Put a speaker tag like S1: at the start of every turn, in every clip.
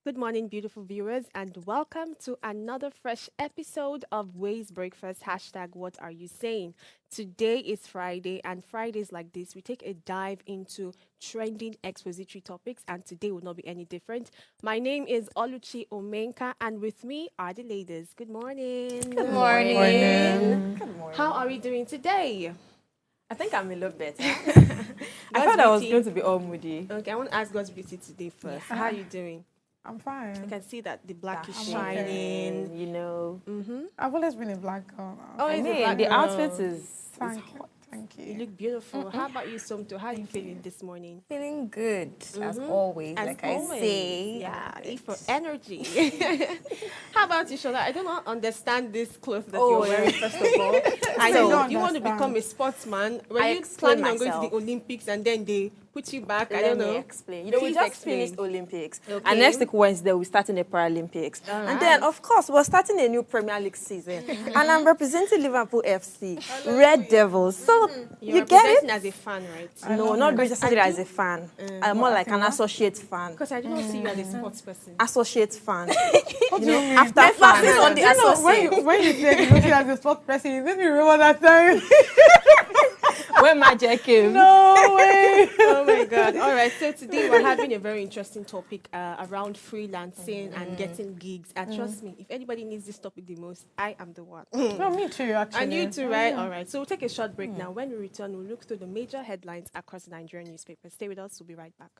S1: Good morning, beautiful viewers, and welcome to another fresh episode of Ways Breakfast. Hashtag What Are You Saying? Today is Friday, and Fridays like this, we take a dive into trending expository topics, and today will not be any different. My name is Oluchi Omenka, and with me are the ladies. Good morning.
S2: Good
S1: morning.
S2: morning. Good
S1: How
S2: morning.
S1: are we doing today?
S2: I think I'm a little better. I
S1: God's
S2: thought I was
S1: beauty.
S2: going to be all moody.
S1: Okay, I want to ask God's beauty today first.
S2: Yeah.
S1: How are you doing?
S3: I'm
S1: I
S3: fine.
S1: can see that the black is
S2: Dashing,
S1: shining.
S2: you know.
S3: I've always been a black girl now.
S1: Oh,
S2: I
S1: it's a
S2: mean,
S1: black
S2: the
S1: girl.
S2: outfit is
S3: Thank you. Thank
S1: You
S3: you.
S1: look beautiful. How about you, Somto? How are you feeling this morning?
S4: Feeling good as always,
S1: As
S4: like
S1: always.
S4: I say.
S1: Yeah, eat for energy. How about you, Shola? I do not understand this clothes that
S4: Oh,
S1: you're wearing, first of all. I
S3: So-
S1: know
S3: don't
S1: you want to
S3: understand.
S1: become a sportsman. Were
S4: I
S1: you
S4: explain
S1: planning on going to the
S4: myself.
S1: Olympics and then they put you back? I
S2: Let
S1: don't
S2: me
S1: know.
S2: explain. You know, we
S1: Please
S2: just
S1: explain.
S2: finished Olympics.
S1: Okay.
S2: And next week, Wednesday, we're starting the Paralympics.
S1: All
S2: And then,
S1: right.
S2: of course, we're starting a new Premier League season. And I'm representing Liverpool FC, Red Devils. So,
S1: You're
S2: you get
S1: representing
S2: it?
S1: as a fan, right?
S2: No, not necessarily as a fan. I'm more like an
S3: what?
S2: associate fan.
S1: Because I do not see you as a sports person.
S2: Associate fan.
S3: What do you mean?
S2: After
S4: Emphasis
S2: fan.
S4: on the
S3: You know,
S4: associate.
S3: when you said you don't see as a sport person, you made me remember that time.
S2: When Magic came.
S3: No way.
S1: Oh my God. All right. So today we're having a very interesting topic around freelancing and getting gigs. And trust me, if anybody needs this topic the most, I am the one.
S3: No, me too, actually.
S1: And you too, right? All right. So we'll take a short break now. When we return, we'll look through the major headlines across the Nigerian newspapers. Stay with us. We'll be right back.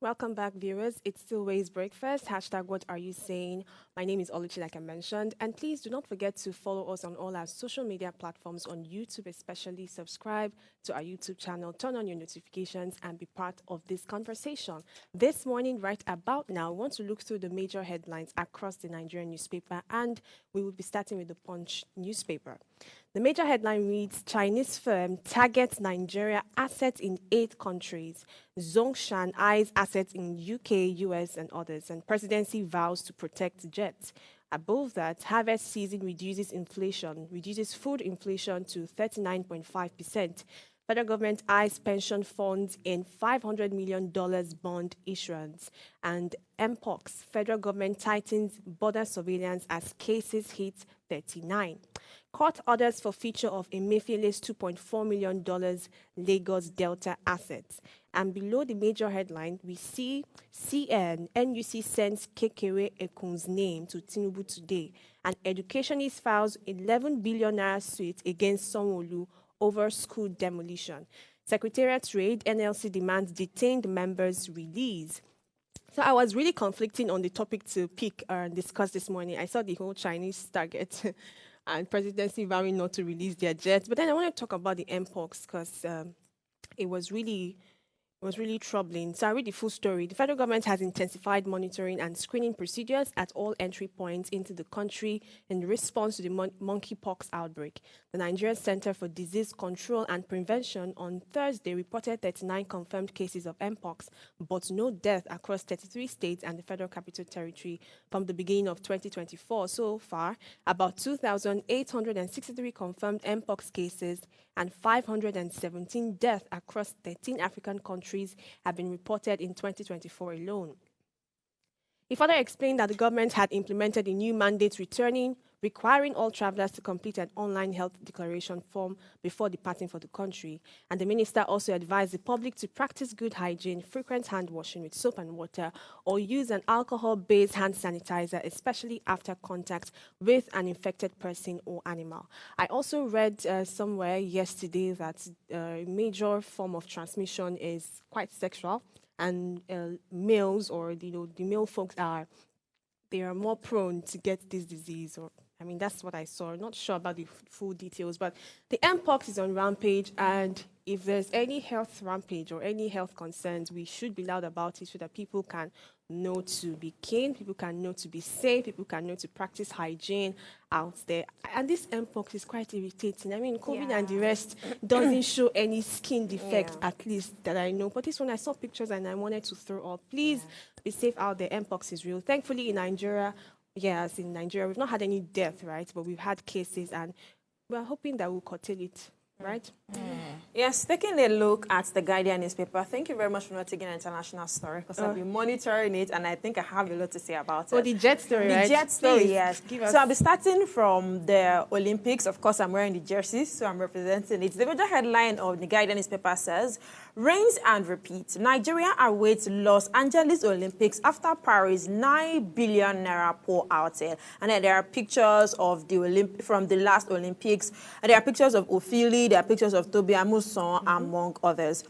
S1: Welcome back, viewers. It's still Ways Breakfast. Hashtag What Are You Saying? My name is Oluchi, like I mentioned. And please do not forget to follow us on all our social media platforms, on YouTube especially. Subscribe to our YouTube channel, turn on your notifications, and be part of this conversation. This morning, right about now, we want to look through the major headlines across the Nigerian newspaper, and we will be starting with the Punch newspaper. The major headline reads, Chinese firm targets Nigeria assets in 8 countries. Zhongshan eyes assets in UK, US, and others. And presidency vows to protect jets. Above that, harvest season reduces food inflation to 39.5%. Federal government eyes pension funds in $500 million bond issuance. And MPOX, federal government tightens border surveillance as cases hit 39. Court orders for feature of Emefiele's $2.4 million Lagos Delta assets. And below the major headline, we see NUC sends Kekere Ekun's name to Tinubu today. And educationist files 11 billion naira suit against Sanwo-Olu over school demolition. Secretariat raid, NLC demands detained members release. So I was really conflicting on the topic to pick and discuss this morning. I saw the whole Chinese target and presidency vowing not to release their jets. But then I want to talk about the mpox because it was really troubling. So I read the full story. The federal government has intensified monitoring and screening procedures at all entry points into the country in response to the monkeypox outbreak. The Nigerian Center for Disease Control and Prevention on Thursday reported 39 confirmed cases of mpox, but no death across 33 states and the Federal Capital Territory from the beginning of 2024. So far, about 2,863 confirmed mpox cases and 517 deaths across 13 African countries have been reported in 2024 alone. He further explained that the government had implemented a new mandate requiring all travelers to complete an online health declaration form before departing for the country. And the minister also advised the public to practice good hygiene, frequent hand washing with soap and water, or use an alcohol-based hand sanitizer, especially after contact with an infected person or animal. I also read somewhere yesterday that a major form of transmission is quite sexual, and males, or the male folks they are more prone to get this disease. Or I mean, that's what I saw. Not sure about the full details, but the mpox is on rampage, and if there's any health rampage or any health concerns, we should be loud about it so that people can know to be keen, people can know to be safe, people can know to practice hygiene out there. And this mpox is quite irritating. I mean, COVID and the rest doesn't show any skin defect, at least that I know. But this one, I saw pictures and I wanted to throw up. Please be safe out there. Mpox is real. Thankfully, in Nigeria, yes, in Nigeria, we've not had any death, right? But we've had cases, and we're hoping that we'll curtail it. Right?
S2: Yes, taking a look at the Guardian newspaper. Thank you very much for not taking an international story, because I've been monitoring it and I think I have a lot to say about it.
S1: Oh, the jet story, right?
S2: The jet story,
S1: Please,
S2: yes.
S1: give us.
S2: So I'll be starting from the Olympics. Of course, I'm wearing the jersey, so I'm representing it. The major headline of the Guardian newspaper says, "Rinse and repeat. Nigeria awaits Los Angeles Olympics after Paris 9 billion naira pour out." And then there are pictures of the from the last Olympics. And there are pictures of Ophili, there are pictures of Toby Amuson, among others.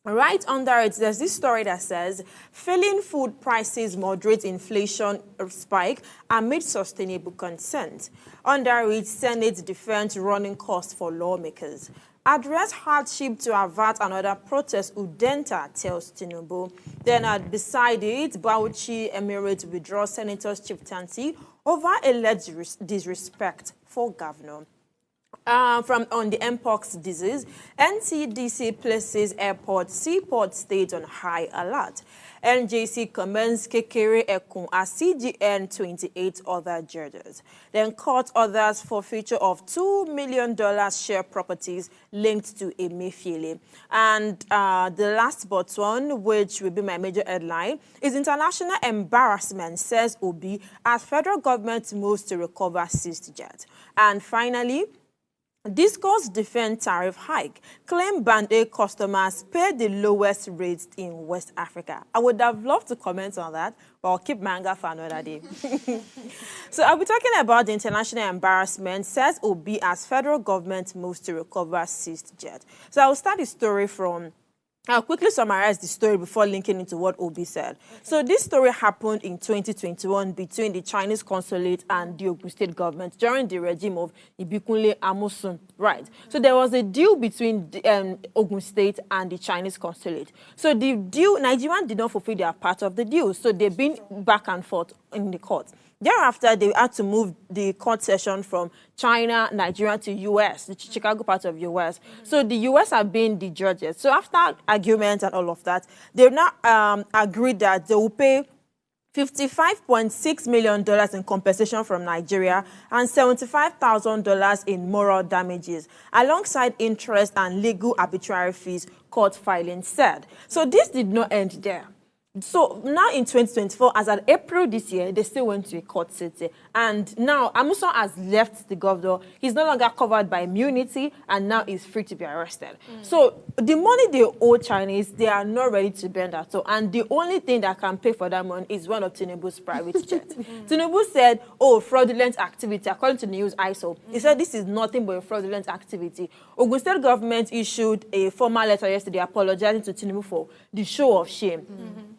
S2: Right under it, there's this story that says, "Failing food prices moderate inflation spike amid sustainable consent." Under it, Senate defends running costs for lawmakers. Address hardship to avert another protest, Udenta tells Tinubu. Then beside it, Bauchi Emirates withdraws Senator's chieftaincy over alleged disrespect for governor. On the mpox disease, NCDC places airport, seaport state on high alert. NJC commends Kekere Ekun as CGN 28 other judges. Then court orders forfeiture of $2 million share properties linked to Emefiele. And the last but one, which will be my major headline, is international embarrassment, says Obi, as federal government moves to recover seized jet. And finally, Discourse defend tariff hike. Claim Band A customers pay the lowest rates in West Africa. I would have loved to comment on that, but I'll keep my anger for another day. So I'll be talking about the international embarrassment, says Obi, as federal government moves to recover seized jet. So I'll start the story from... I'll quickly summarize the story before linking into what Obi said. So this story happened in 2021 between the Chinese consulate and the Ogun State government during the regime of Ibikunle Amosun. Right. So there was a deal between Ogun State and the Chinese consulate. So the deal, Nigerians did not fulfill their part of the deal. So they've been back and forth in the court. Thereafter, they had to move the court session from China, Nigeria to U.S., the Chicago part of U.S. So the U.S. have been the judges. So after arguments and all of that, they've now agreed that they will pay $55.6 million in compensation from Nigeria and $75,000 in moral damages, alongside interest and legal arbitrary fees, court filing said. So this did not end there. So now in 2024, as at April this year, they still went to a court city. And now Amuson has left the governor. He's no longer covered by immunity, and now he's free to be arrested. So the money they owe Chinese, they are not ready to bend at all. And the only thing that can pay for that money is one of Tinubu's private jets. Tinubu said, oh, fraudulent activity, according to news ISO. He said this is nothing but a fraudulent activity. Ogun State government issued a formal letter yesterday apologizing to Tinubu for the show of shame.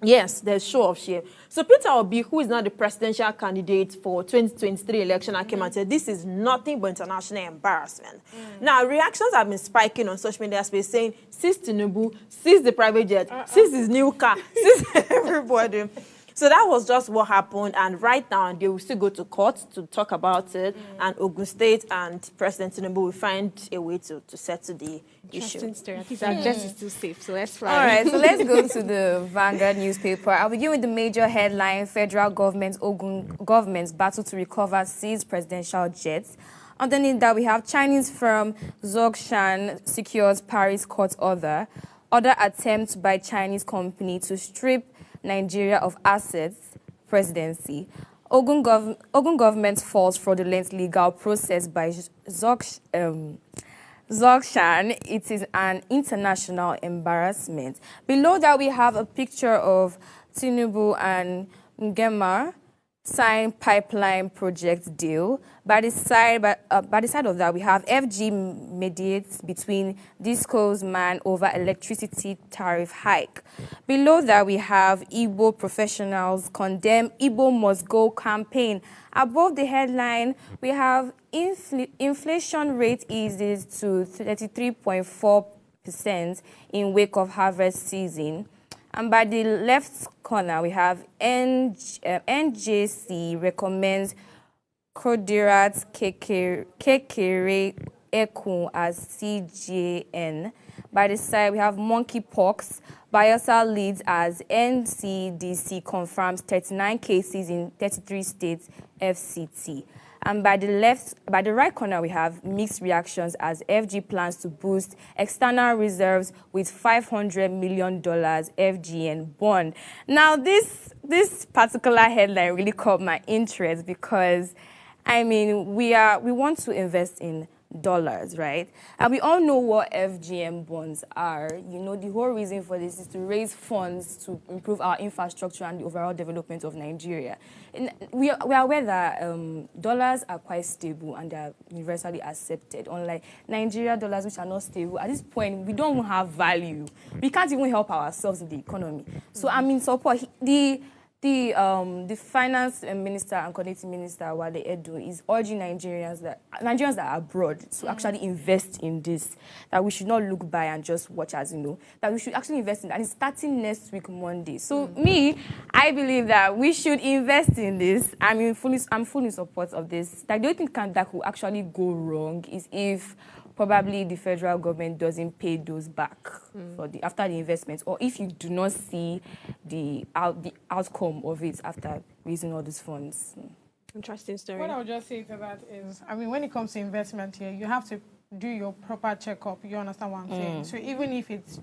S2: Yes, there's show of shame. So Peter Obi, who is now the presidential candidate for 2023 election, I came and said, this is nothing but international embarrassment. Now, reactions have been spiking on social media space saying, seize Tinubu, seize the private jet, seize his new car, seize everybody. So that was just what happened, and right now they will still go to court to talk about it, and Ogun State and President Tinubu will find a way to settle the issue.
S1: Interesting story. At least our jet is still safe, so let's fly.
S4: All right, so let's go to the Vanguard newspaper. I'll begin with the major headline: Federal government, Ogun government's battle to recover seized presidential jets. Underneath that, we have Chinese firm Zhongshan secures Paris court order. Other attempt by Chinese company to strip Nigeria of assets, presidency. Ogun government falls fraudulent legal process by Zhongshan. It is an international embarrassment. Below that, we have a picture of Tinubu and Ngema sign pipeline project deal. By the side of that, we have FG mediates between Disco's man over electricity tariff hike. Below that, we have Igbo professionals condemn Igbo must go campaign. Above the headline, we have inflation rate eases to 33.4% in wake of harvest season. And by the left corner, we have NJC recommends Kodirat Kekere Ekun as CJN. By the side, we have monkeypox. Biosal leads as NCDC confirms 39 cases in 33 states FCT. And by the right corner, we have mixed reactions as FG plans to boost external reserves with $500 million FGN bond. Now, this particular headline really caught my interest because, I mean, we want to invest in dollars, right? And we all know what FGM bonds are. You know, the whole reason for this is to raise funds to improve our infrastructure and the overall development of Nigeria. And we are aware that dollars are quite stable and they are universally accepted, unlike Nigeria dollars, which are not stable. At this point, we don't even have value. We can't even help ourselves in the economy. So I'm in support. The finance minister and coordinating minister, Wale Edu, is urging Nigerians that are abroad to actually invest in this, that we should not look by and just watch as, you know, that we should actually invest in that. And it's starting next week, Monday. So I believe that we should invest in this. I'm fully in support of this. Like, the only thing that could actually go wrong is if probably the federal government doesn't pay those back after the investment, or if you do not see the outcome of it after raising all these funds.
S1: Interesting story.
S3: What I would just say to that is, I mean, when it comes to investment here, you have to do your proper checkup. You understand what I'm saying? So even if it's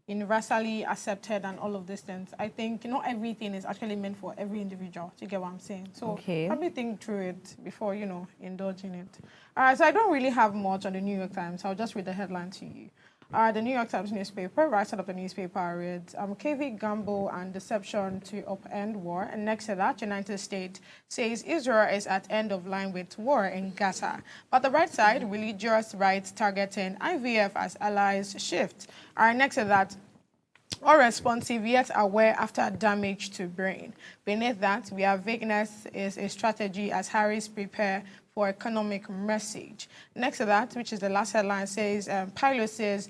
S3: universally accepted and all of these things, I think not everything is actually meant for every individual. Do you get what I'm saying? So probably think through it before, you know, indulging it. All right, so I don't really have much on the New York Times. I'll just read the headline to you. The New York Times newspaper, right side of the newspaper, I read, KV gamble and deception to upend war. And next to that, United States says Israel is at end of line with war in Gaza. But the right side, religious rights targeting IVF as allies shift. All right, next to that, unresponsive yet aware after damage to brain. Beneath that, we have vagueness is a strategy as Harris prepare for economic message. Next to that, which is the last headline, says pilot says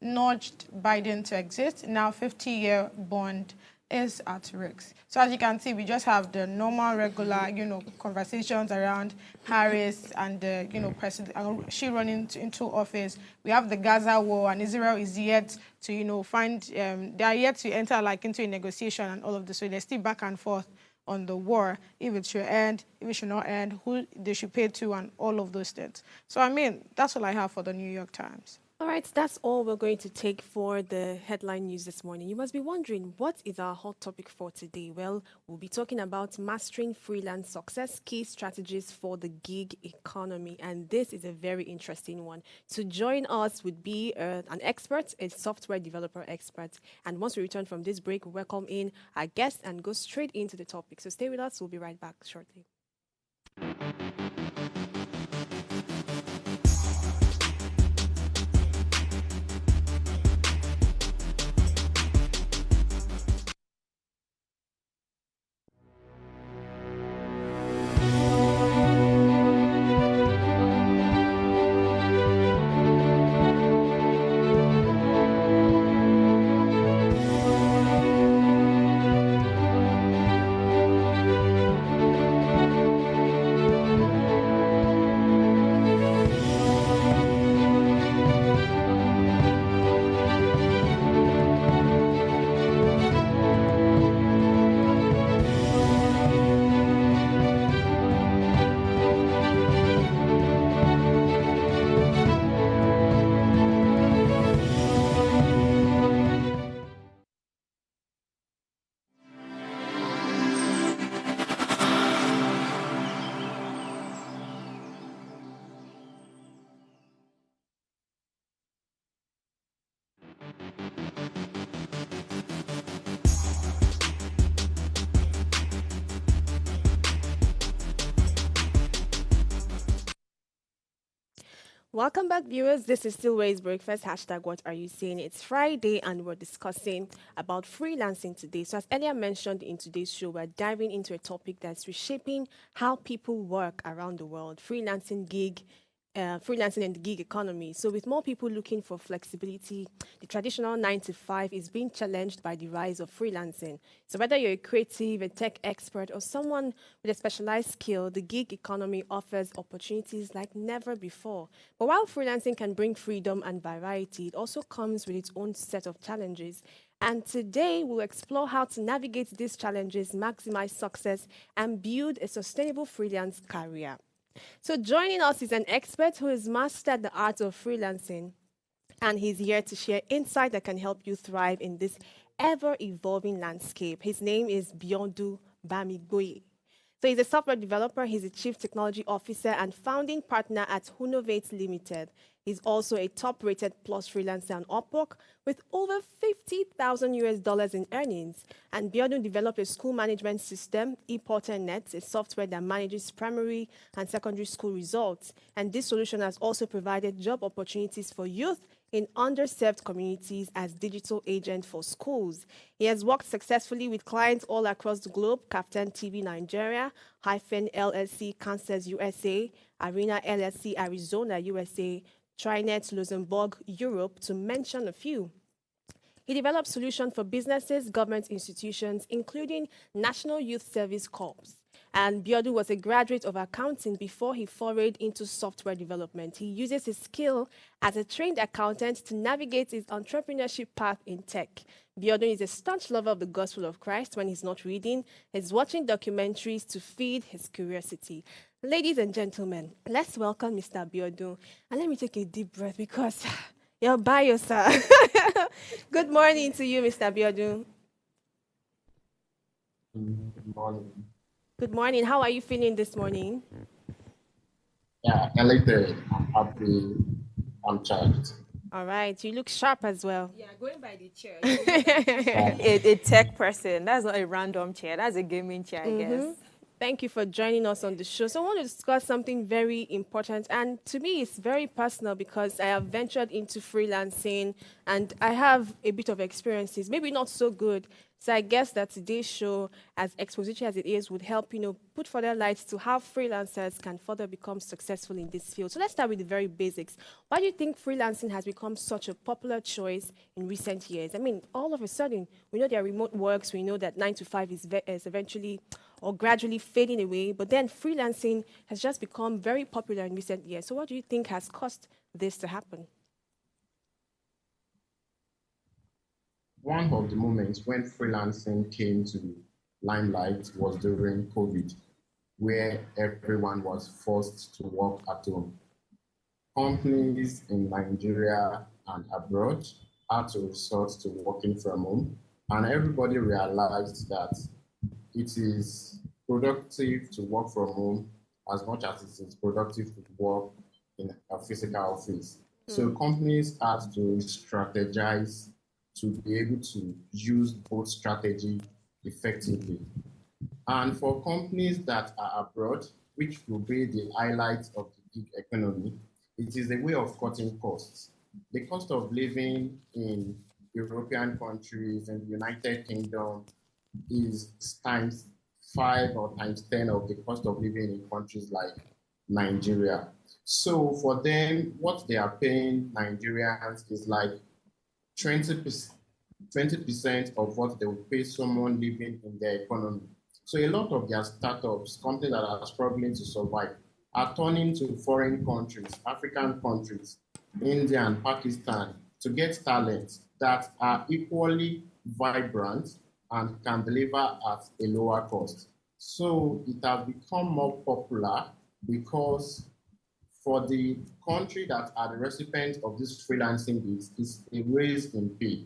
S3: nudged Biden to exit. Now 50-year bond is at risk. So as you can see, we just have the normal, regular, you know, conversations around Harris and the, you know, president, she running into office. We have the Gaza war, and Israel is yet to, you know, they are yet to enter like into a negotiation and all of this. So they're still back and forth on the war, if it should end, if it should not end, who they should pay to, and all of those things. So, I mean, that's all I have for the New York Times.
S1: All right, that's all we're going to take for the headline news this morning. You must be wondering, what is our hot topic for today? Well, we'll be talking about mastering freelance success, key strategies for the gig economy. And this is a very interesting one. To join us would be an expert, a software developer expert. And once we return from this break, we welcome in our guest and go straight into the topic. So stay with us. We'll be right back shortly. Welcome back, viewers. This is still Ways Breakfast. Hashtag what are you saying? It's Friday and we're discussing about freelancing today. So, as earlier mentioned in today's show, we're diving into a topic that's reshaping how people work around the world, freelancing and the gig economy. So, with more people looking for flexibility, the traditional 9 to 5 is being challenged by the rise of freelancing. So, whether you're a creative, a tech expert, or someone with a specialized skill, the gig economy offers opportunities like never before. But while freelancing can bring freedom and variety, it also comes with its own set of challenges. And today, we'll explore how to navigate these challenges, maximize success, and build a sustainable freelance career. So, joining us is an expert who has mastered the art of freelancing, and he's here to share insight that can help you thrive in this ever evolving landscape. His name is Biodun Bamigboye. So he's a software developer, he's a chief technology officer and founding partner at Hunovate Limited. He's also a top-rated plus freelancer on Upwork with over 50,000 US dollars in earnings. And Biodun developed a school management system, ePortalNet, a software that manages primary and secondary school results. And this solution has also provided job opportunities for youth in underserved communities as digital agent for schools. He has worked successfully with clients all across the globe: Captain TV Nigeria, Hyphen LLC Kansas USA, Arena LLC Arizona USA, Trinet Luxembourg Europe, to mention a few. He developed solutions for businesses, government institutions, including National Youth Service Corps. And Biodun was a graduate of accounting before he forayed into software development. He uses his skill as a trained accountant to navigate his entrepreneurship path in tech. Biodun is a staunch lover of the gospel of Christ. When he's not reading, he's watching documentaries to feed his curiosity. Ladies and gentlemen, let's welcome Mr. Biodun. And let me take a deep breath because you're by yourself. Good morning to you, Mr. Biodun.
S5: Good morning.
S1: Good morning. How are you feeling this morning?
S5: Yeah, elated. I'm happy. I'm charged.
S1: All right. You look sharp as well.
S2: Yeah, going by the chair. A tech person. That's not a random chair. That's a gaming chair, I guess.
S1: Thank you for joining us on the show. So I want to discuss something very important, and to me it's very personal because I have ventured into freelancing and I have a bit of experiences, maybe not so good. So I guess that today's show, as expository as it is, would help, put further light to how freelancers can further become successful in this field. So let's start with the very basics. Why do you think freelancing has become such a popular choice in recent years? I mean, all of a sudden, we know there are remote works, we know that 9 to 5 is eventually or gradually fading away, but then freelancing has just become very popular in recent years. So what do you think has caused this to happen?
S5: One of the moments when freelancing came to the limelight was during COVID, where everyone was forced to work at home. Companies in Nigeria and abroad had to resort to working from home, and everybody realized that it is productive to work from home as much as it is productive to work in a physical office. So companies had to strategize to be able to use both strategy effectively. And for companies that are abroad, which will be the highlight of the gig economy, it is a way of cutting costs. The cost of living in European countries and the United Kingdom is times 5 or times 10 of the cost of living in countries like Nigeria. So for them, what they are paying Nigerians is like 20% of what they would pay someone living in their economy. So a lot of their startups, companies that are struggling to survive, are turning to foreign countries, African countries, India and Pakistan, to get talent that are equally vibrant and can deliver at a lower cost. So it has become more popular because for the country that are the recipients of this freelancing gigs, it's a raise in pay.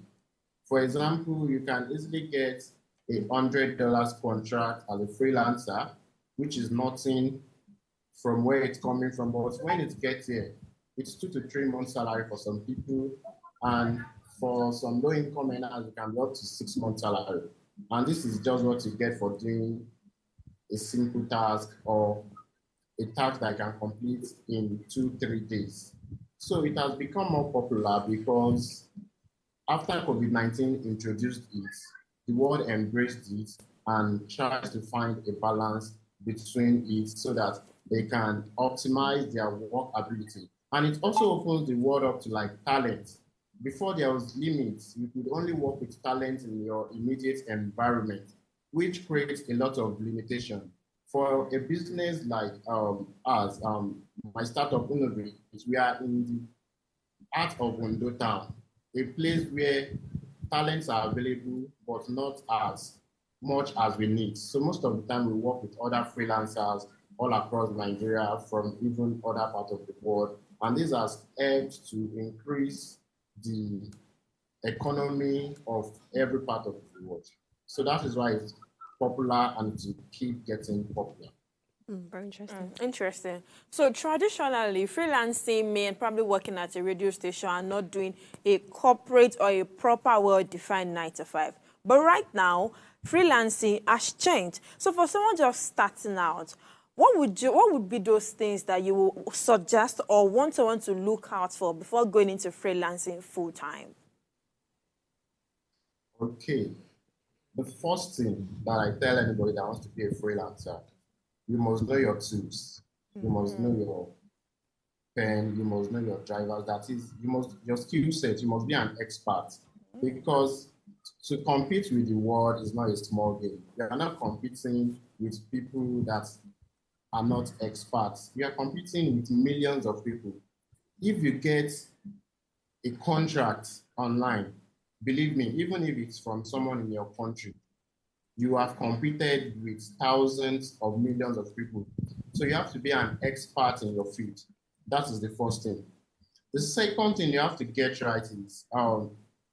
S5: For example, you can easily get $100 contract as a freelancer, which is nothing from where it's coming from. But when it gets here, it's 2 to 3 months salary for some people. And for some low income earners, it can go up to 6 months salary. And this is just what you get for doing a simple task or a task that I can complete in 2-3 days. So it has become more popular because after COVID-19 introduced it, the world embraced it and tried to find a balance between it so that they can optimize their work ability. And it also opens the world up to like talent. Before there was limits, you could only work with talent in your immediate environment, which creates a lot of limitation. For a business like us, my startup, Innovate, we are in the heart of Ondo Town, a place where talents are available, but not as much as we need. So most of the time we work with other freelancers all across Nigeria from even other parts of the world. And this has helped to increase the economy of every part of the world. So that is why it's popular and to keep getting popular.
S1: Very interesting.
S2: Interesting. So traditionally, freelancing means probably working at a radio station and not doing a corporate or a proper, well-defined 9 to 5. But right now, freelancing has changed. So for someone just starting out, what would be those things that you will suggest or want someone to look out for before going into freelancing full time?
S5: Okay. The first thing that I tell anybody that wants to be a freelancer, you must know your tools. You must know your pen. You must know your drivers. That is, your skill set. You must be an expert, because to compete with the world is not a small game. You are not competing with people that are not experts. You are competing with millions of people. If you get a contract online, believe me, even if it's from someone in your country, you have competed with thousands of millions of people. So you have to be an expert in your field. That is the first thing. The second thing you have to get right is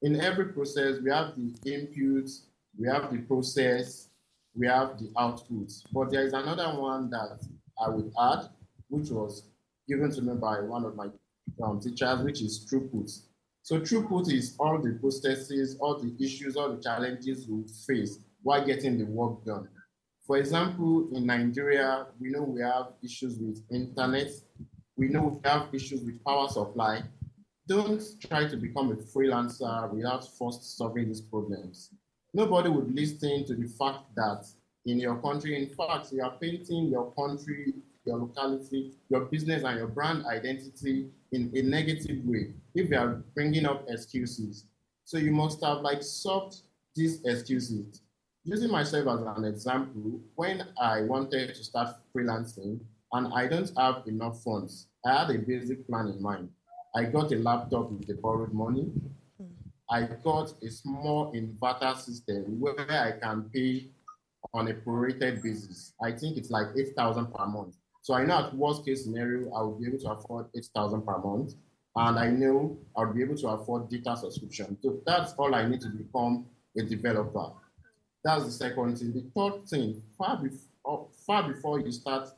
S5: in every process, we have the inputs, we have the process, we have the outputs. But there is another one that I would add, which was given to me by one of my teachers, which is throughput. So throughput is all the processes, all the issues, all the challenges you face while getting the work done. For example, in Nigeria, we know we have issues with internet. We know we have issues with power supply. Don't try to become a freelancer without first solving these problems. Nobody would listen to the fact that in your country, in fact, you are painting your country, your locality, your business, and your brand identity in a negative way if you are bringing up excuses. So you must have solved these excuses. Using myself as an example, when I wanted to start freelancing and I don't have enough funds, I had a basic plan in mind. I got a laptop with the borrowed money. I got a small inverter system where I can pay on a prorated basis. I think it's like 8,000 per month. So I know at worst case scenario, I will be able to afford 8,000 per month. And I know I'll be able to afford data subscription. So that's all I need to become a developer. That's the second thing. The third thing, far before you start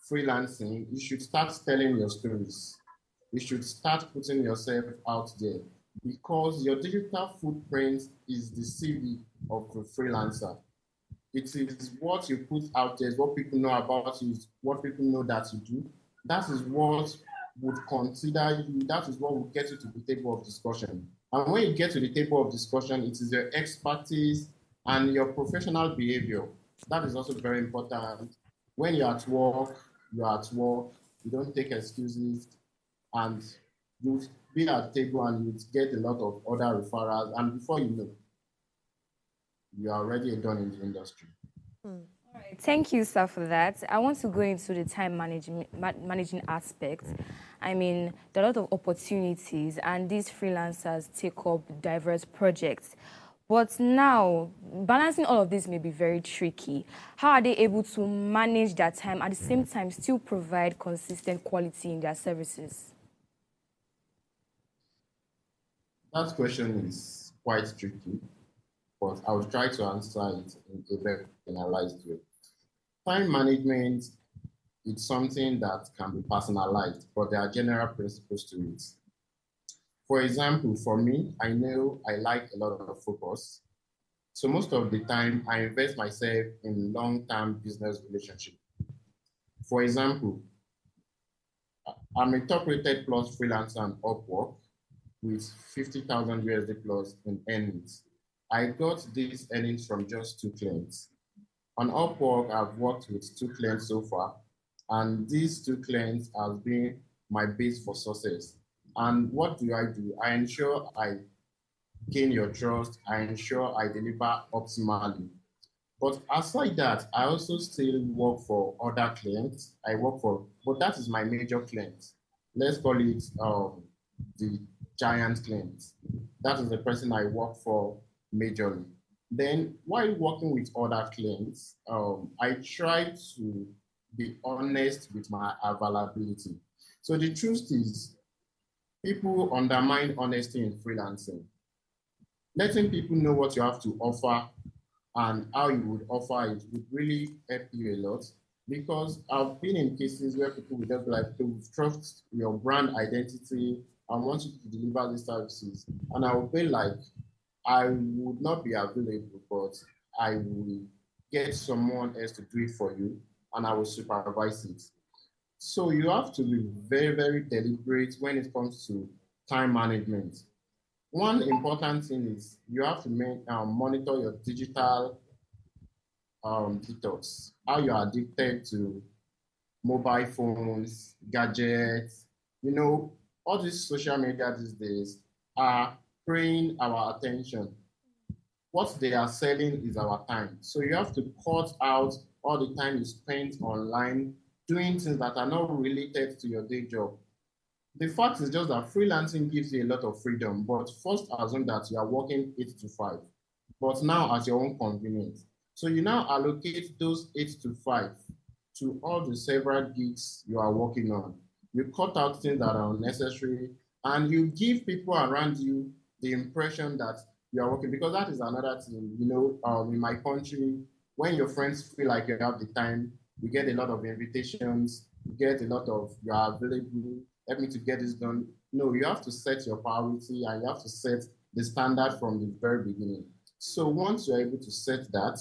S5: freelancing, you should start telling your stories. You should start putting yourself out there, because your digital footprint is the CV of a freelancer. It is what you put out there, what people know about you, what people know that you do. That is what would consider you, that is what will get you to the table of discussion. And when you get to the table of discussion, it is your expertise and your professional behavior. That is also very important. When you're at work, you don't take excuses, and you be at the table and you get a lot of other referrals, and before you know, you are already done in the industry.
S4: All right, thank you, sir, for that. I want to go into the time managing aspect. I mean, there are a lot of opportunities, and these freelancers take up diverse projects. But now, balancing all of this may be very tricky. How are they able to manage their time at the same time still provide consistent quality in their services?
S5: That question is quite tricky, but I will try to answer it in a very generalized way. Time management is something that can be personalized, but there are general principles to it. For example, for me, I know I like a lot of focus. So most of the time, I invest myself in long-term business relationship. For example, I'm a top rated plus freelancer on Upwork with 50,000 USD plus in earnings. I got these earnings from just 2 clients. On Upwork, I've worked with 2 clients so far, and these 2 clients have been my base for success. And what do? I ensure I gain your trust. I ensure I deliver optimally. But aside that, I also still work for other clients. But that is my major client. Let's call it the giant client. That is the person I work for majorly. Then, while working with other clients, I try to be honest with my availability. So the truth is, people undermine honesty in freelancing. Letting people know what you have to offer and how you would offer it would really help you a lot, because I've been in cases where people would just be like, to trust your brand identity and want you to deliver these services. And I would be like, I would not be available, but I will get someone else to do it for you and I will supervise it. So you have to be very, very deliberate when it comes to time management. One important thing is you have to monitor your digital detox, how you are addicted to mobile phones, gadgets, all these social media these days are preying our attention. What they are selling is our time. So you have to cut out all the time you spend online doing things that are not related to your day job. The fact is just that freelancing gives you a lot of freedom, but first assume that you are working 8 to 5, but now at your own convenience. So you now allocate those 8 to 5 to all the several gigs you are working on. You cut out things that are unnecessary, and you give people around you the impression that you are working, because that is another thing, in my country, when your friends feel like you have the time, you get a lot of invitations, you get a lot of, you are available, help me to get this done. No, you have to set your priority and you have to set the standard from the very beginning. So once you're able to set that,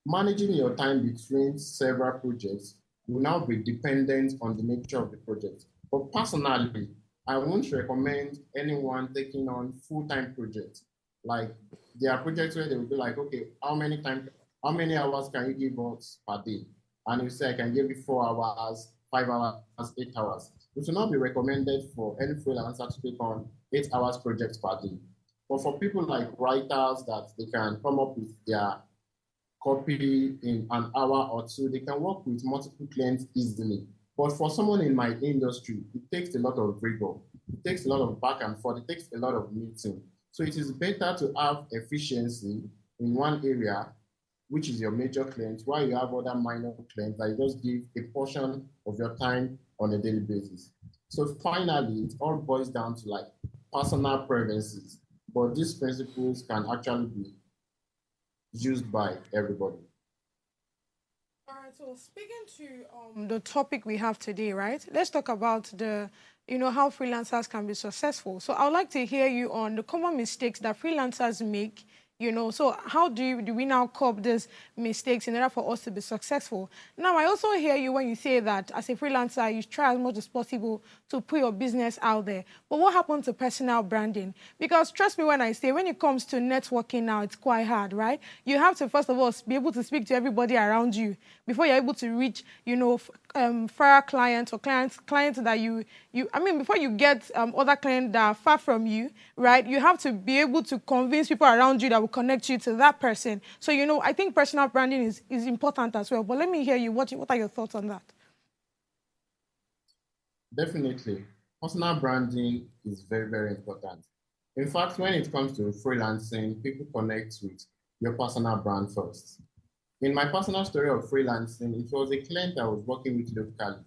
S5: managing your time between several projects will now be dependent on the nature of the project. But personally, I won't recommend anyone taking on full-time projects. Like, there are projects where they will be like, okay, how many hours can you give us per day? And you say, I can give you 4 hours, 5 hours, 8 hours. It will not be recommended for any freelancer to take on 8 hours projects per day. But for people like writers that they can come up with their copy in an hour or two, they can work with multiple clients easily. But for someone in my industry, it takes a lot of rigor. It takes a lot of back and forth. It takes a lot of meeting. So it is better to have efficiency in one area, which is your major client, while you have other minor clients that you just give a portion of your time on a daily basis. So finally, it all boils down to like personal preferences, but these principles can actually be used by everybody.
S3: All right, so speaking to the topic we have today, right? Let's talk about how freelancers can be successful. So I would like to hear you on the common mistakes that freelancers make. So how do we now curb these mistakes in order for us to be successful? Now, I also hear you when you say that as a freelancer, you try as much as possible to put your business out there. But what happened to personal branding? Because trust me when I say, when it comes to networking now, it's quite hard, right? You have to, first of all, be able to speak to everybody around you before you're able to reach, far clients or clients that before you get other clients that are far from you, right? You have to be able to convince people around you that will connect you to that person. So, I think personal branding is important as well. But let me hear you. What are your thoughts on that?
S5: Definitely. Personal branding is very, very important. In fact, when it comes to freelancing, people connect with your personal brand first. In my personal story of freelancing, it was a client I was working with locally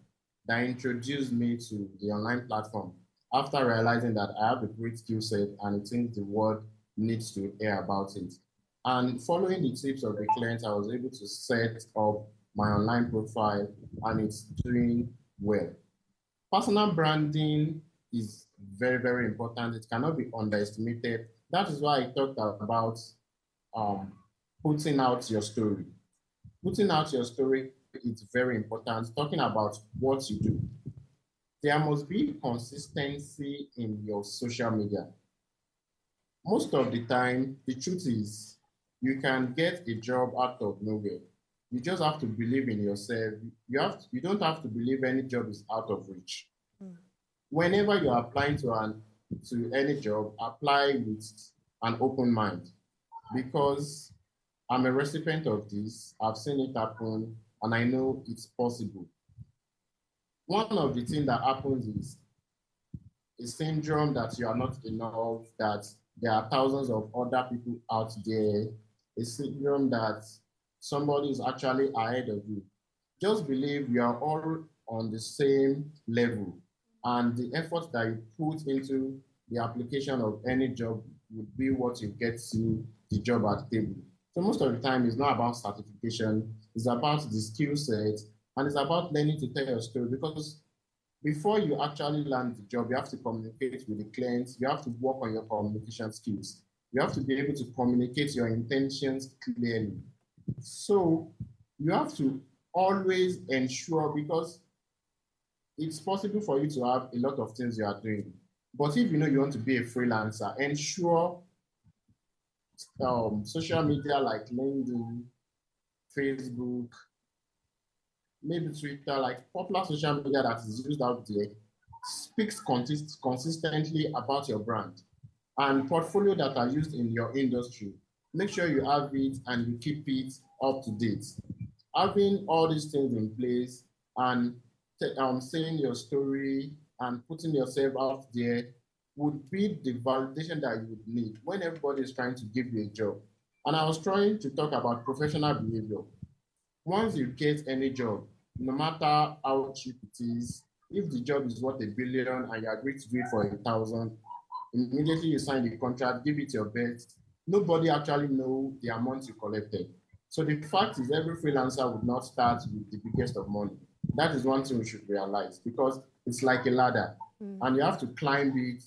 S5: that introduced me to the online platform after realizing that I have a great skill set and I think the world needs to hear about it. And following the tips of the client, I was able to set up my online profile and it's doing well. Personal branding is very, very important. It cannot be underestimated. That is why I talked about um, putting out your story. Putting out your story is very important. Talking about what you do. there must be consistency in your social media. Most of the time, the truth is, you can get a job out of nowhere. You just have to believe in yourself. You don't have to believe any job is out of reach. Whenever you're applying to any job, apply with an open mind, because I'm a recipient of this. I've seen it happen, and I know it's possible. One of the things that happens is a syndrome that you are not enough, that there are thousands of other people out there, a syndrome that somebody is actually ahead of you. Just believe we are all on the same level, and the effort that you put into the application of any job would be what you get to the job at the table. So most of the time, it's not about certification, it's about the skill set, and it's about learning to tell your story, because before you actually land the job, you have to communicate with the clients. You have to work on your communication skills. You have to be able to communicate your intentions clearly. So you have to always ensure, because it's possible for you to have a lot of things you are doing. But if you know you want to be a freelancer, ensure social media like LinkedIn, Facebook, maybe Twitter, like popular social media that is used out there, speaks consistently about your brand, and portfolio that are used in your industry. Make sure you have it and you keep it up to date. Having all these things in place and saying your story and putting yourself out there would be the validation that you would need when everybody is trying to give you a job. And I was trying to talk about professional behavior. Once you get any job, no matter how cheap it is, if the job is worth 1 billion and you agree to do it for 1,000, immediately you sign the contract, give it your best. Nobody actually know the amount you collected. So the fact is, every freelancer would not start with the biggest of money. That is one thing we should realize, because it's like a ladder, and you have to climb it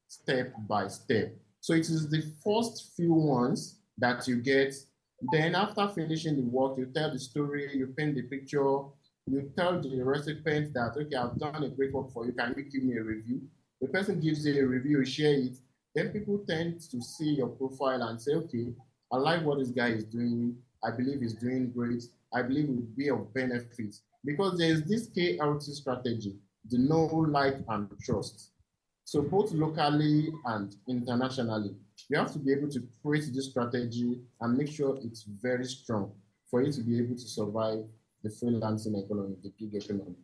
S5: step by step. So it is the first few ones that you get. Then after finishing the work, you tell the story, you paint the picture, you tell the recipient that, okay, I've done a great work for you. Can you give me a review? The person gives you a review, you share it. Then people tend to see your profile and say, okay, I like what this guy is doing. I believe he's doing great. I believe it would be of benefit. Because there's this KLT strategy, the know, like, and trust. So both locally and internationally, you have to be able to create this strategy and make sure it's very strong for you to be able to survive the freelancing economy, the gig economy.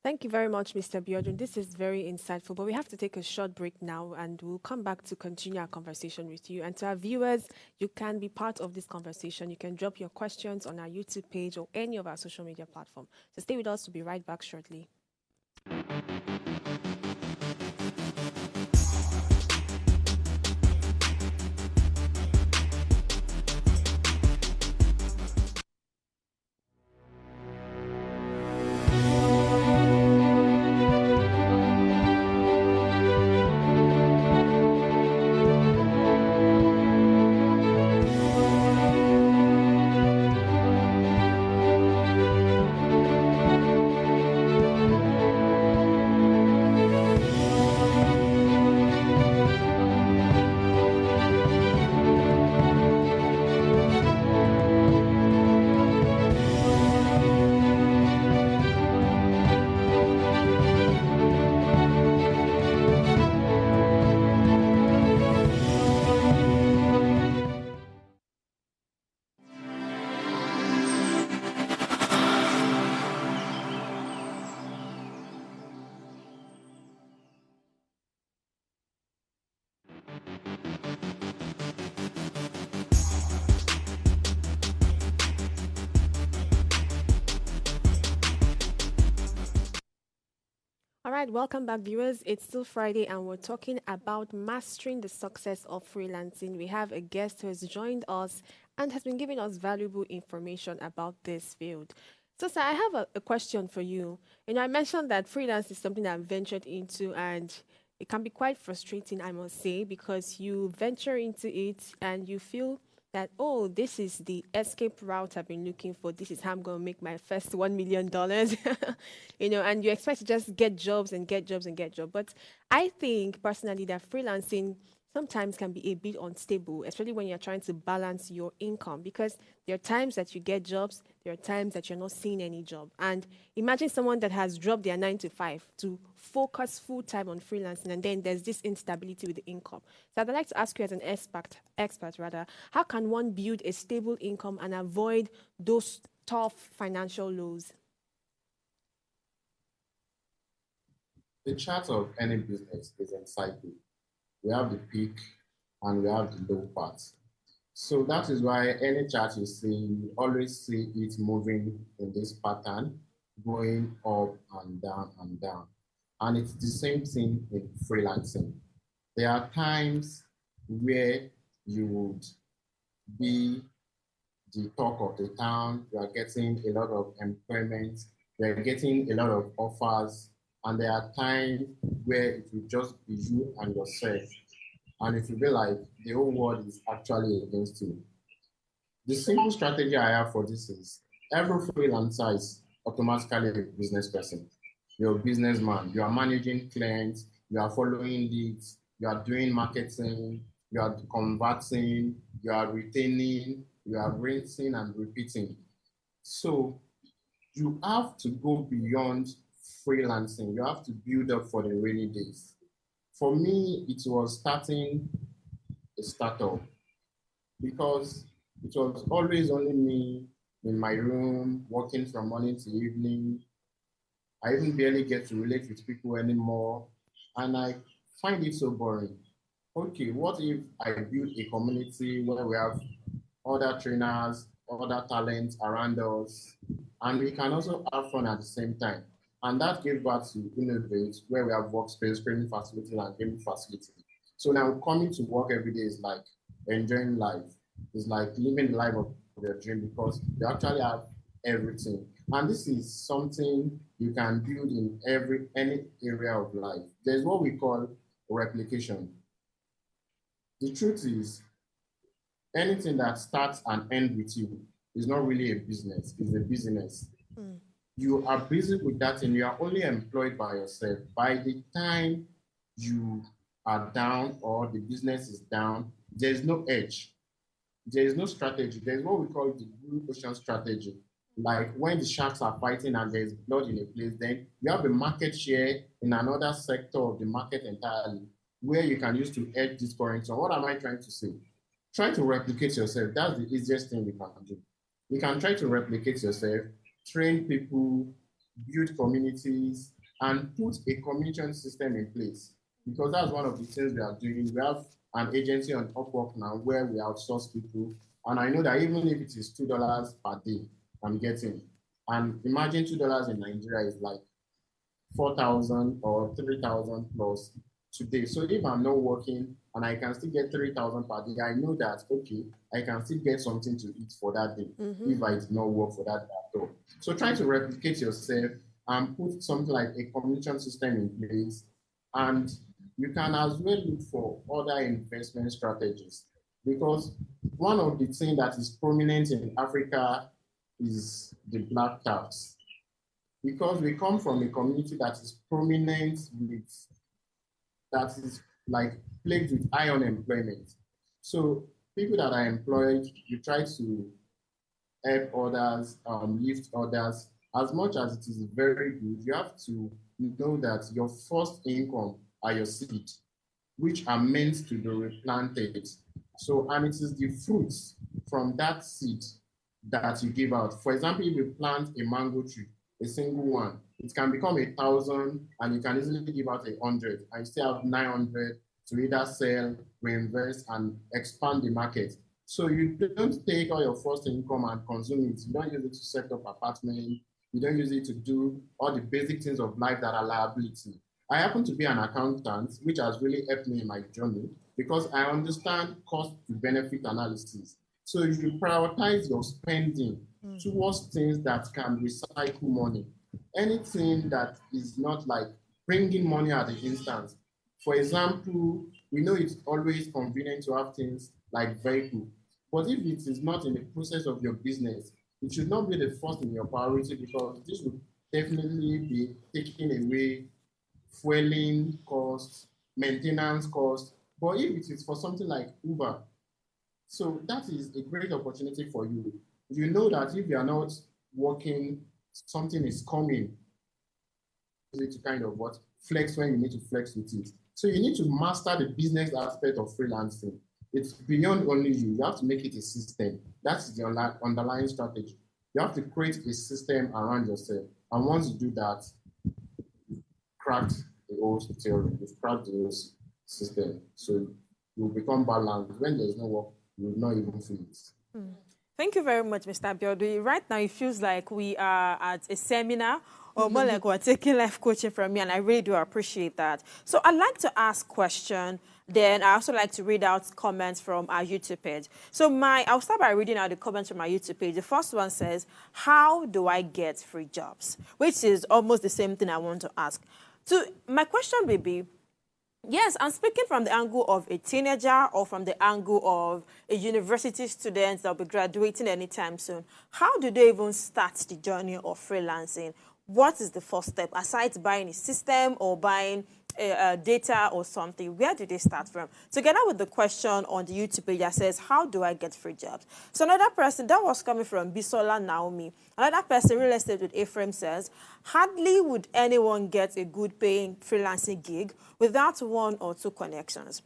S1: Thank you very much, Mr. Biodun. This is very insightful, but we have to take a short break now and we'll come back to continue our conversation with you. And to our viewers, you can be part of this conversation. You can drop your questions on our YouTube page or any of our social media platforms. So stay with us. We'll be right back shortly. All right, welcome back, viewers. It's still Friday, and we're talking about mastering the success of freelancing. We have a guest who has joined us and has been giving us valuable information about this field. So, sir, I have a question for you. I mentioned that freelance is something that I've ventured into, and it can be quite frustrating, I must say, because you venture into it and you feel that, oh, this is the escape route I've been looking for. This is how I'm going to make my first $1 million, and you expect to just get jobs and get jobs and get jobs. But I think personally that freelancing sometimes can be a bit unstable, especially when you're trying to balance your income, because there are times that you get jobs, there are times that you're not seeing any job. And imagine someone that has dropped their 9 to 5 to focus full time on freelancing, and then there's this instability with the income. So I'd like to ask you as an expert rather, how can one build a stable income and avoid those tough financial lows?
S5: The chart of any business is in cycle. We have the peak and we have the low part. So that is why any chart you see, you always see it moving in this pattern, going up and down and down. And it's the same thing in freelancing. There are times where you would be the talk of the town, you are getting a lot of employment, you are getting a lot of offers, and there are times where it will just be you and yourself, and it will be like the whole world is actually against you. The simple strategy I have for this is every freelancer is automatically a business person. You're a businessman, you are managing clients, you are following leads, you are doing marketing, you are converting, you are retaining, you are rinsing and repeating. So you have to go beyond freelancing. You have to build up for the rainy days. For me, it was starting a startup because it was always only me in my room, working from morning to evening. I even barely get to relate with people anymore. And I find it so boring. Okay, what if I build a community where we have other trainers, other talents around us, and we can also have fun at the same time. And that gave birth to Innovate, where we have workspace, training facility, and gaming facility. So now coming to work every day is like enjoying life. It's like living the life of your dream because you actually have everything. And this is something you can build in any area of life. There's what we call replication. The truth is, anything that starts and ends with you is not really a business, it's a business. You are busy with that and you are only employed by yourself. By the time you are down or the business is down, there's no edge. There is no strategy. There's what we call the blue ocean strategy. Like when the sharks are fighting and there's blood in a place, then you have a market share in another sector of the market entirely where you can use to edge this current. So what am I trying to say? Try to replicate yourself. That's the easiest thing you can do. You can try to replicate yourself, train people, build communities, and put a commission system in place. Because that's one of the things we are doing. We have an agency on Upwork now where we outsource people. And I know that even if it is $2 per day, I'm getting. And imagine $2 in Nigeria is like 4,000 or 3,000 plus today. So if I'm not working and I can still get 3,000 per day, I know that, okay, I can still get something to eat for that day if I did not work for that day at all. So try to replicate yourself and put something like a commission system in place. And you can as well look for other investment strategies because one of the things that is prominent in Africa is the black tax. Because we come from a community that is prominent with, that is like plagued with high unemployment. So people that are employed, you try to help others, lift others. As much as it is very good, you have to know that your first income are your seed, which are meant to be replanted. So, and it is the fruits from that seed that you give out. For example, if you plant a mango tree, a single one, it can become 1,000 and you can easily give out 100 and you still have 900 to either sell, reinvest, and expand the market. So you don't take all your first income and consume it. You don't use it to set up apartment. You don't use it to do all the basic things of life that are liability. I happen to be an accountant, which has really helped me in my journey because I understand cost to benefit analysis. So you prioritize your spending towards things that can recycle money. Anything that is not like bringing money at the instant. For example, we know it's always convenient to have things like vehicle. But if it is not in the process of your business, it should not be the first in your priority, because this will definitely be taking away fueling costs, maintenance costs. But if it is for something like Uber, so that is a great opportunity for you. You know that if you are not working, something is coming to kind of what flex when you need to flex with it. So you need to master the business aspect of freelancing. It's beyond only you. You have to make it a system. That's the underlying strategy. You have to create a system around yourself. And once you do that, you've cracked the whole theory. You've cracked the whole system. So you'll become balanced. When there's no work, you will not even feel it.
S2: Thank you very much, Mr. Biodun. Right now, it feels like we are at a seminar, or more like we're taking life coaching from me, and I really do appreciate that. So I'd like to ask a question. Then I also like to read out comments from our YouTube page. So I'll start by reading out the comments from our YouTube page. The first one says, how do I get free jobs? Which is almost the same thing I want to ask. So my question will be, yes, I'm speaking from the angle of a teenager or from the angle of a university student that will be graduating anytime soon. How do they even start the journey of freelancing? What is the first step, aside buying a system or buying data or something? Where do they start from? Together with the question on the YouTube page that says, how do I get free jobs? So another person, that was coming from Bisola Naomi. Another person, Real Estate with Ephraim, says, hardly would anyone get a good paying freelancing gig without one or two connections.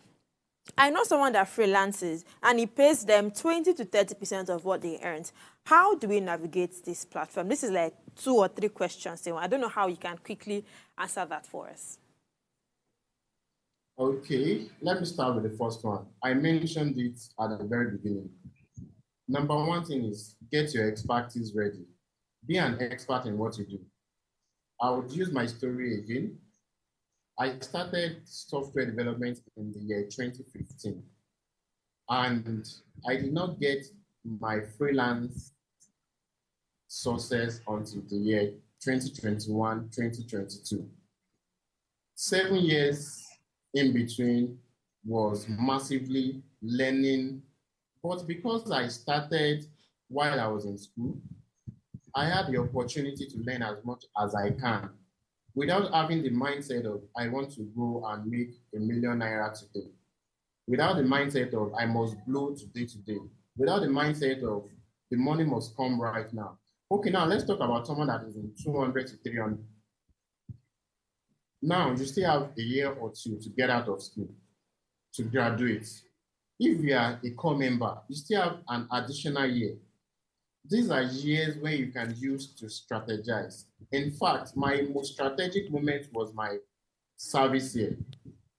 S2: I know someone that freelances and he pays them 20 to 30% of what they earn. How do we navigate this platform? This is like 2 or 3 questions. I don't know how you can quickly answer that for us.
S5: Okay, let me start with the first one. I mentioned it at the very beginning. Number one thing is get your expertise ready. Be an expert in what you do. I would use my story again. I started software development in the year 2015, and I did not get my freelance success until the year 2021, 2022. 7 years in between was massively learning, but because I started while I was in school, I had the opportunity to learn as much as I can without having the mindset of I want to go and make ₦1 million today, without the mindset of I must blow today, without the mindset of the money must come right now. Okay, now let's talk about someone that is in 200 to 300. Now you still have a year or two to get out of school, to graduate. If you are a core member, you still have an additional year. These are years where you can use to strategize. In fact, my most strategic moment was my service year.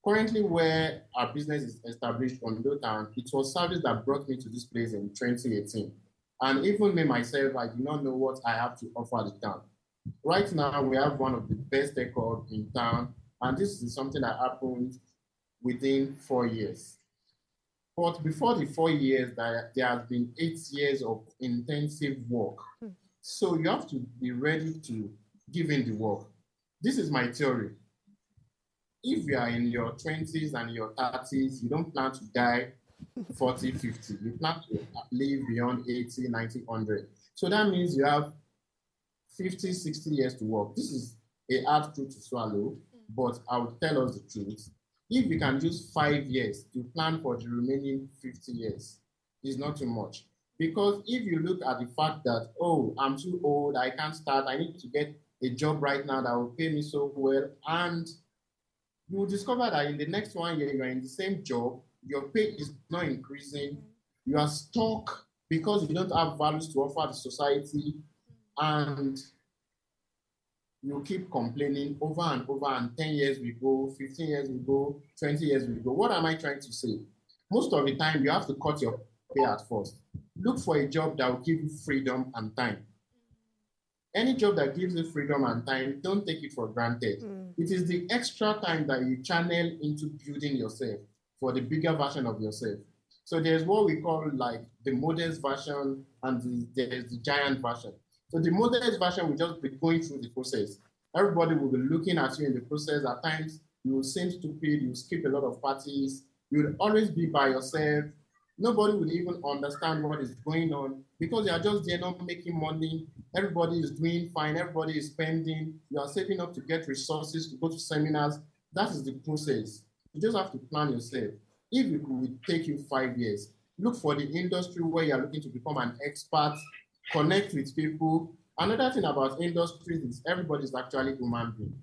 S5: Currently, where our business is established on Town, it was service that brought me to this place in 2018. And even me, myself, I did not know what I have to offer the town. Right now, we have one of the best tech hubs in town, and this is something that happened within 4 years. But before the 4 years, there has been 8 years of intensive work. So you have to be ready to give in the work. This is my theory. If you are in your 20s and your 30s, you don't plan to die 40, 50. You plan to live beyond 80, 90, 100. So that means you have 50, 60 years to work. This is a hard truth to swallow, but I will tell us the truth. If you can use 5 years to plan for the remaining 50 years, it's not too much. Because if you look at the fact that, oh, I'm too old, I can't start, I need to get a job right now that will pay me so well, and you will discover that in the next 1 year, you're in the same job, your pay is not increasing, you are stuck because you don't have values to offer the society, and you keep complaining over and over, and 10 years will go, 15 years will go, 20 years will go. What am I trying to say? Most of the time, you have to cut your pay at first. Look for a job that will give you freedom and time. Any job that gives you freedom and time, don't take it for granted. It is the extra time that you channel into building yourself for the bigger version of yourself. So there's what we call like the modest version and there's the giant version. So the modest version will just be going through the process. Everybody will be looking at you in the process. At times, you will seem stupid, you will skip a lot of parties, you will always be by yourself. Nobody will even understand what is going on because they are just there not making money. Everybody is doing fine. Everybody is spending. You are saving up to get resources to go to seminars. That is the process. You just have to plan yourself. If it will take you 5 years, look for the industry where you are looking to become an expert, connect with people. Another thing about industries is everybody is actually human being.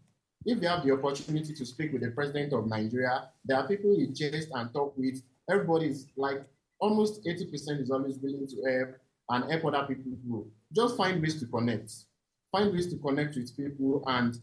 S5: If you have the opportunity to speak with the president of Nigeria, there are people you jest and talk with. Everybody is like almost 80% is always willing to help and help other people grow. Just find ways to connect. Find ways to connect with people, and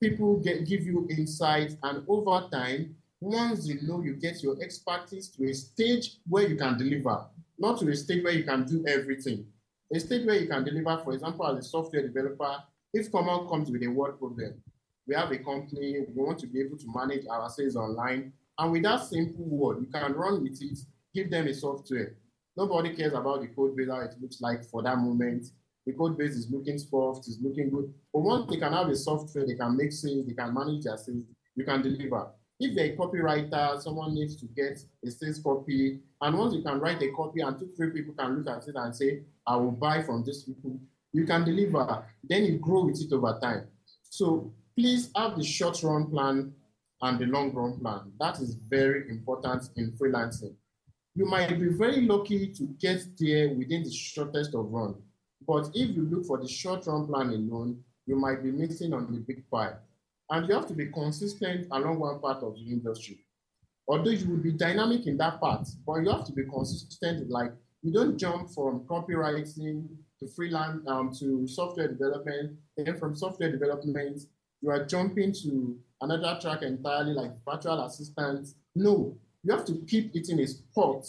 S5: people give you insights. And over time, once you know you get your expertise to a stage where you can deliver, not to a stage where you can do everything. A stage where you can deliver, for example, as a software developer, if someone comes with a word problem, we have a company, we want to be able to manage our sales online. And with that simple word, you can run with it, give them a software. Nobody cares about the code base, how it looks like for that moment. The code base is looking soft, is looking good. But once they can have a software, they can make sales, they can manage their sales, you can deliver. If they're a copywriter, someone needs to get a sales copy. And once you can write a copy and 2-3 people can look at it and say, I will buy from these people, you can deliver. Then you grow with it over time. So please have the short run plan and the long run plan. That is very important in freelancing. You might be very lucky to get there within the shortest of run. But if you look for the short run plan alone, you might be missing on the big pie. And you have to be consistent along one part of the industry. Although you will be dynamic in that part, but you have to be consistent. Like, you don't jump from copywriting to freelance to software development, and from software development, you are jumping to another track entirely, like virtual assistants. No, you have to keep it in a spot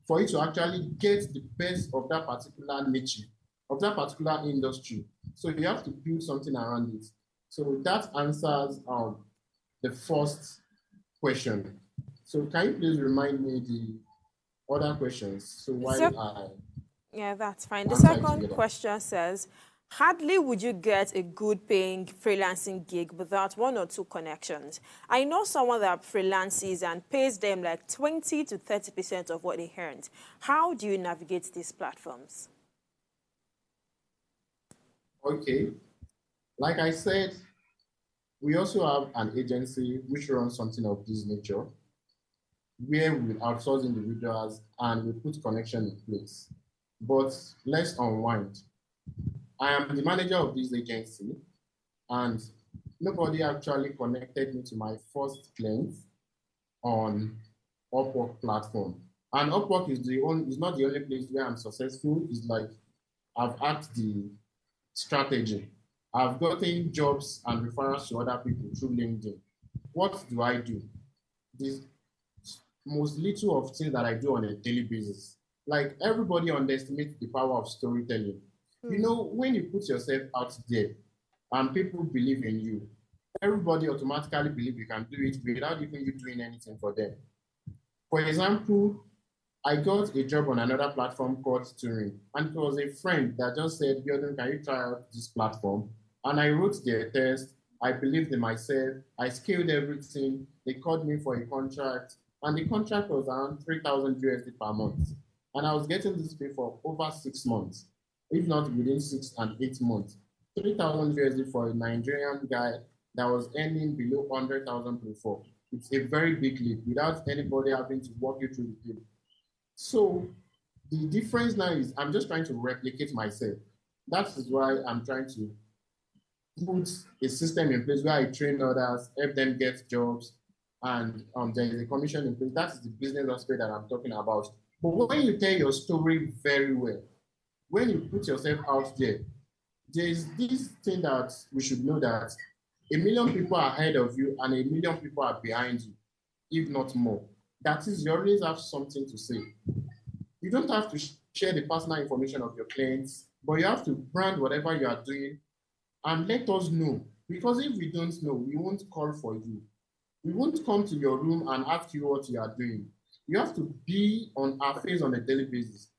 S5: for you to actually get the best of that particular niche, of that particular industry. So you have to build something around it. So that answers the first question. So can you please remind me the other questions? So while
S2: Yeah, that's fine. The
S5: answer it
S2: second
S5: together.
S2: question says, hardly would you get a good paying freelancing gig without 1 or 2 connections. I know someone that freelances and pays them like 20 to 30% of what they earned. How do you navigate these platforms?
S5: Okay. Like I said, we also have an agency which runs something of this nature, where we outsource individuals and we put connection in place. But let's unwind. I am the manager of this agency, and nobody actually connected me to my first client on Upwork platform. And Upwork is not the only place where I'm successful. It's like I've hacked the strategy. I've gotten jobs and referrals to other people through LinkedIn. What do I do? This most little of things that I do on a daily basis. Like, everybody underestimates the power of storytelling. You know, when you put yourself out there and people believe in you, everybody automatically believe you can do it without even you doing anything for them. For example, I got a job on another platform called Turing, and it was a friend that just said, Biodun, can you try out this platform? And I wrote their test. I believed in myself. I scaled everything. They called me for a contract, and the contract was around 3,000 USD per month. And I was getting this pay for over 6 months, if not within 6 and 8 months. 3,000 USD for a Nigerian guy that was earning below 100,000 before. It's a very big leap without anybody having to walk you through the field. So the difference now is I'm just trying to replicate myself. That is why I'm trying to put a system in place where I train others, help them get jobs, and there is a commission in place. That is the business aspect that I'm talking about. But when you tell your story very well, when you put yourself out there, there is this thing that we should know, that 1,000,000 people are ahead of you and 1,000,000 people are behind you, if not more. That is, you always have something to say. You don't have to share the personal information of your clients, but you have to brand whatever you are doing and let us know. Because if we don't know, we won't call for you. We won't come to your room and ask you what you are doing. You have to be on our face on a daily basis.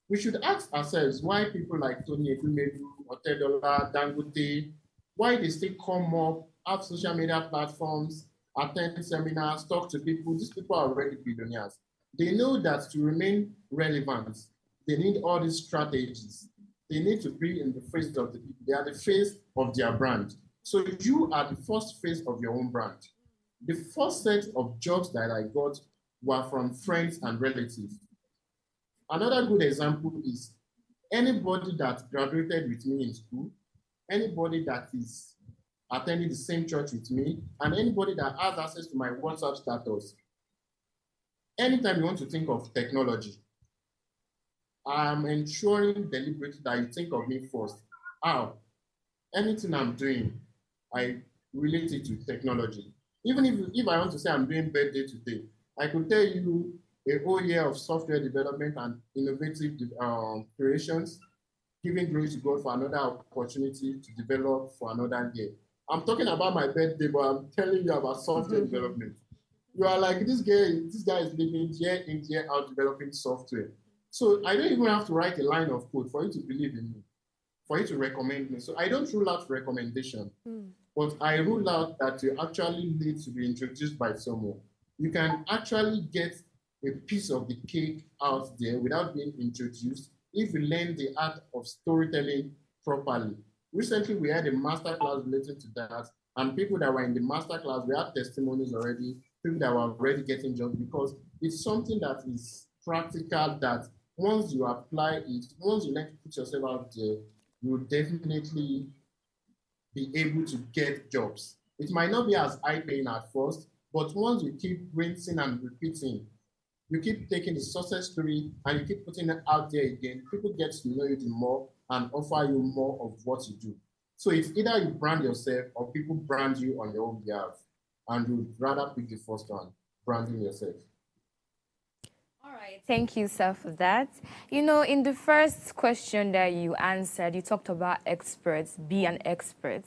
S5: We should ask ourselves why people like Tony Egumedu, Otedola, Dangote, why they still come up, have social media platforms, attend seminars, talk to people. These people are already billionaires. They know that to remain relevant, they need all these strategies. They need to be in the face of the people. They are the face of their brand. So you are the first face of your own brand. The first set of jobs that I got were from friends and relatives. Another good example is anybody that graduated with me in school, anybody that is attending the same church with me, and anybody that has access to my WhatsApp status. Anytime you want to think of technology, I'm ensuring deliberately that you think of me first. How? Anything I'm doing, I relate it to technology. Even if I want to say I'm doing birthday today, I could tell you a whole year of software development and innovative creations, giving glory to God for another opportunity to develop for another year. I'm talking about my birthday, but I'm telling you about software development. You are like, this guy is living year in, year out developing software. So I don't even have to write a line of code for you to believe in me, for you to recommend me. So I don't rule out recommendation, but I rule out that you actually need to be introduced by someone. You can actually get a piece of the cake out there without being introduced if you learn the art of storytelling properly. Recently, we had a masterclass related to that, and people that were in the masterclass, we had testimonies already, people that were already getting jobs, because it's something that is practical, that once you apply it, once you learn to put yourself out there, you'll definitely be able to get jobs. It might not be as high paying at first, but once you keep rinsing and repeating, you keep taking the success story and you keep putting it out there again, people get to know you more and offer you more of what you do. So it's either you brand yourself or people brand you on your own behalf, and you'd rather pick the first one, branding yourself.
S4: All right, thank you, sir, for that. You know, in the first question that you answered, you talked about experts, be an expert.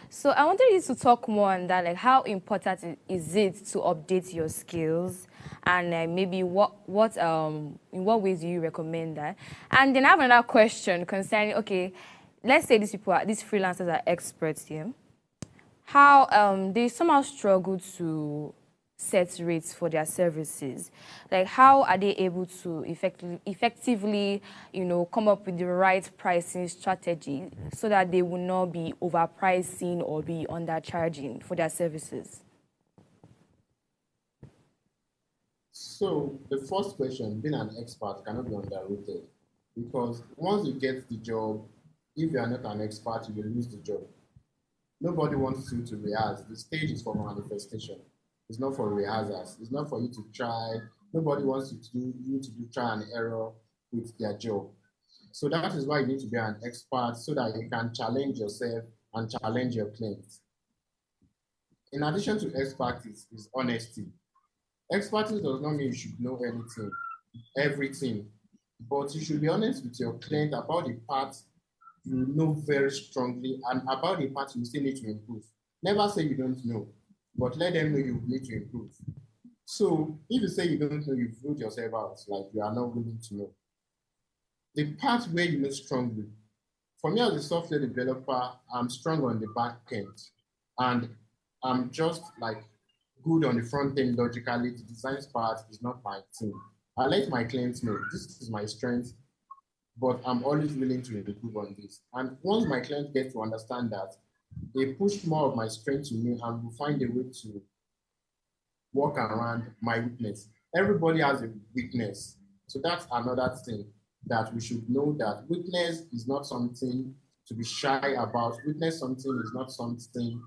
S4: So I wanted you to talk more on that, like how important is it to update your skills, and maybe in what ways do you recommend that? And then I have another question concerning, okay, let's say these freelancers are experts here. How they somehow struggle to set rates for their services. Like, how are they able to effectively, you know, come up with the right pricing strategy so that they will not be overpricing or be undercharging for their services?
S5: So the first question, being an expert cannot be underrated, because once you get the job, if you are not an expert, you will lose the job. Nobody wants you to rehearse. The stage is for manifestation. It's not for rehearsals. It's not for you to try. Nobody wants you to do try and error with their job. So that is why you need to be an expert, so that you can challenge yourself and challenge your clients. In addition to expertise is honesty. Expertise does not mean you should know anything, everything, but you should be honest with your client about the parts you know very strongly and about the parts you still need to improve. Never say you don't know, but let them know you need to improve. So if you say you don't know, you've ruled yourself out, like you are not willing to know. The part where you know strongly. For me as a software developer, I'm strong on the back end, and I'm just like good on the front end logically. The design part is not my thing. I let my clients know this is my strength, but I'm always willing to improve on this. And once my clients get to understand that, they push more of my strength to me and will find a way to work around my weakness. Everybody has a weakness. So that's another thing that we should know, that weakness is not something to be shy about. Weakness something is not something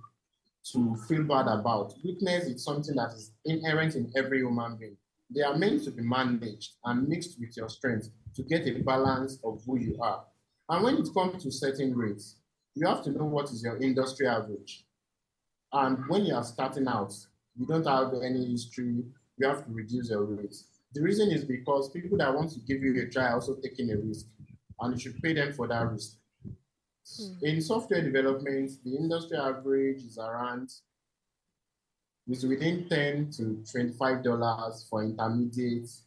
S5: to feel bad about. Weakness is something that is inherent in every human being. They are meant to be managed and mixed with your strengths to get a balance of who you are. And when it comes to setting rates, you have to know what is your industry average. And when you are starting out, you don't have any history, you have to reduce your rates. The reason is because people that want to give you a try are also taking a risk, and you should pay them for that risk. In software development, the industry average is within $10 to $25 for intermediates.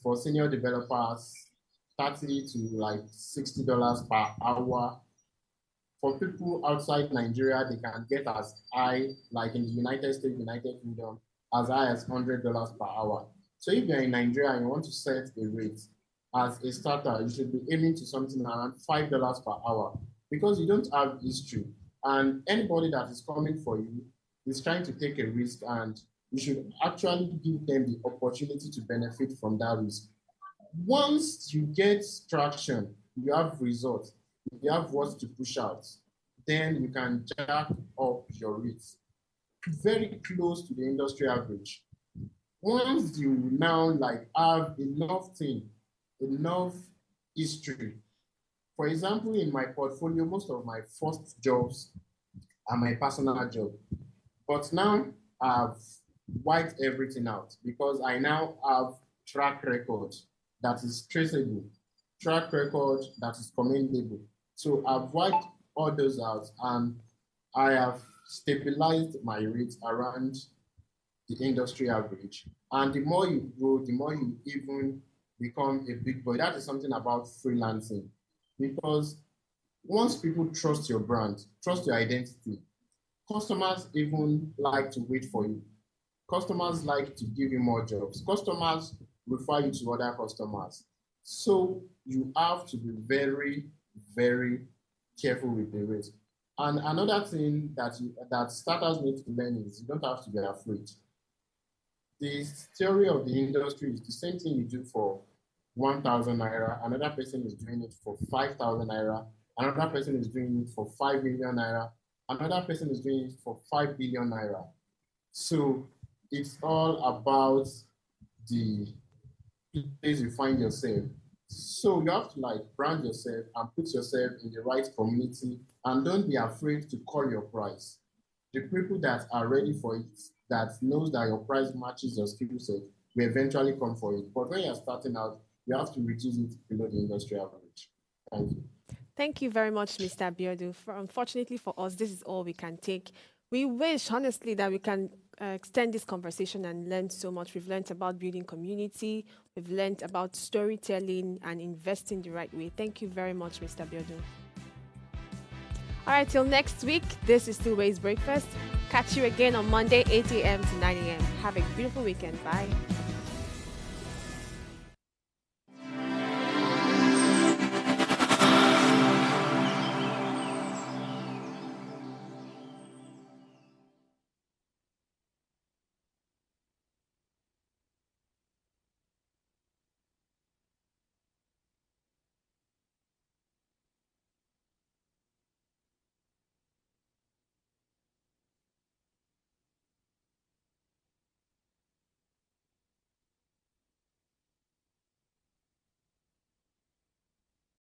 S5: For senior developers, $30 to like $60 per hour. For people outside Nigeria, they can get as high, like in the United States, United Kingdom, as high as $100 per hour. So if you're in Nigeria and you want to set a rate as a starter, you should be aiming to something around $5 per hour because you don't have history. And anybody that is coming for you is trying to take a risk, and you should actually give them the opportunity to benefit from that risk. Once you get traction, you have results, you have what to push out, then you can jack up your rates very close to the industry average. Once you now like have enough history. For example, in my portfolio, most of my first jobs are my personal job. But now I've wiped everything out because I now have track record that is traceable, track record that is commendable. So I've wiped all those out, and I have stabilized my rates around the industry average. And the more you grow, the more you even become a big boy. That is something about freelancing, because once people trust your brand, trust your identity, customers even like to wait for you. Customers like to give you more jobs. Customers refer you to other customers. So you have to be very, very careful with the risk. And another thing that starters need to learn is you don't have to be afraid. The theory of the industry is the same thing you do for 1,000 naira, another person is doing it for 5,000 naira, another person is doing it for 5 million naira, another person is doing it for 5 billion naira. So it's all about the place you find yourself. So you have to like brand yourself and put yourself in the right community, and don't be afraid to call your price. The people that are ready for it, that knows that your price matches your skill set, will eventually come for it. But when you're starting out, you have to reduce it below the industry average. Thank you.
S1: Thank you very much, Mr. Biodun. Unfortunately for us, this is all we can take. We wish, honestly, that we can extend this conversation and learn so much. We've learned about building community. We've learned about storytelling and investing the right way. Thank you very much, Mr. Biodun. All right, till next week, this is Still Ways Breakfast. Catch you again on Monday, 8 a.m. to 9 a.m. Have a beautiful weekend. Bye.